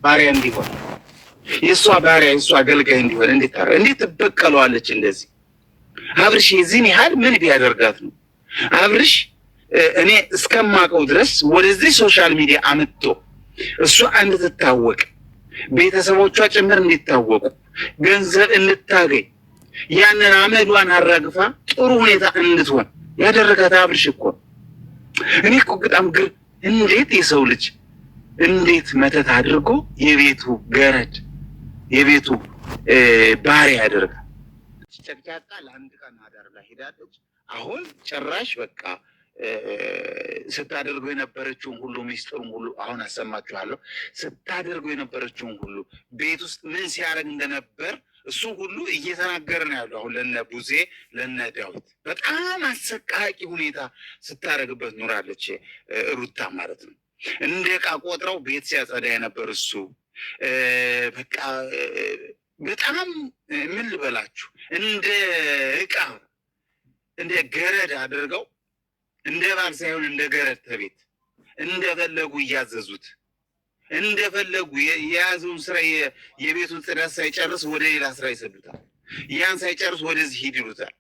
ባሪያ እንዲሆን የእሷ ባሪያ የእሷ አገልጋይ እንዲሆን እንዴት ትበቀለዋለች? እንደዚህ አብርሽ የዚህን ያህል ምን ቢያደርጋት ነው? አብርሽ እኔ እስከማውቀው ድረስ ወደዚህ ሶሻል ሚዲያ አምጥቶ እሷ እንድትታወቅ ቤተሰቦቿ ጭምር እንዲታወቁ ገንዘብ እንድታገኝ ያንን አመዷን አራግፋ ጥሩ ሁኔታ እንድትሆን ያደረጋት አብርሽ እኮ። እኔ እኮ በጣም እንዴት የሰው ልጅ እንዴት መተት አድርጎ የቤቱ ገረድ የቤቱ ባሪያ ያደርጋል? ጨቅጫቃ ለአንድ ቀን አዳር ላይ ሄዳለች። አሁን ጭራሽ በቃ ስታደርገው የነበረችውን ሁሉ ሚስጥሩን ሁሉ አሁን አሰማችኋለሁ። ስታደርገው የነበረችውን ሁሉ ቤት ውስጥ ምን ሲያደርግ እንደነበር እሱ ሁሉ እየተናገረ ነው ያለው። አሁን ለነ ቡዜ ለነ ዳዊት በጣም አሰቃቂ ሁኔታ ስታደርግበት ኖራለች ሩታ ማለት ነው። እንደ ዕቃ ቆጥረው ቤት ሲያጸዳ የነበር እሱ በቃ በጣም ምን ልበላችሁ እንደ ዕቃ እንደ ገረድ አድርገው እንደ ባል ሳይሆን እንደ ገረድ ተቤት እንደፈለጉ እያዘዙት እንደፈለጉ የያዘውን ስራ የቤቱን ጽዳት ሳይጨርስ ወደ ሌላ ስራ ይሰዱታል። ያን ሳይጨርስ ወደዚህ ሂድ ይሉታል።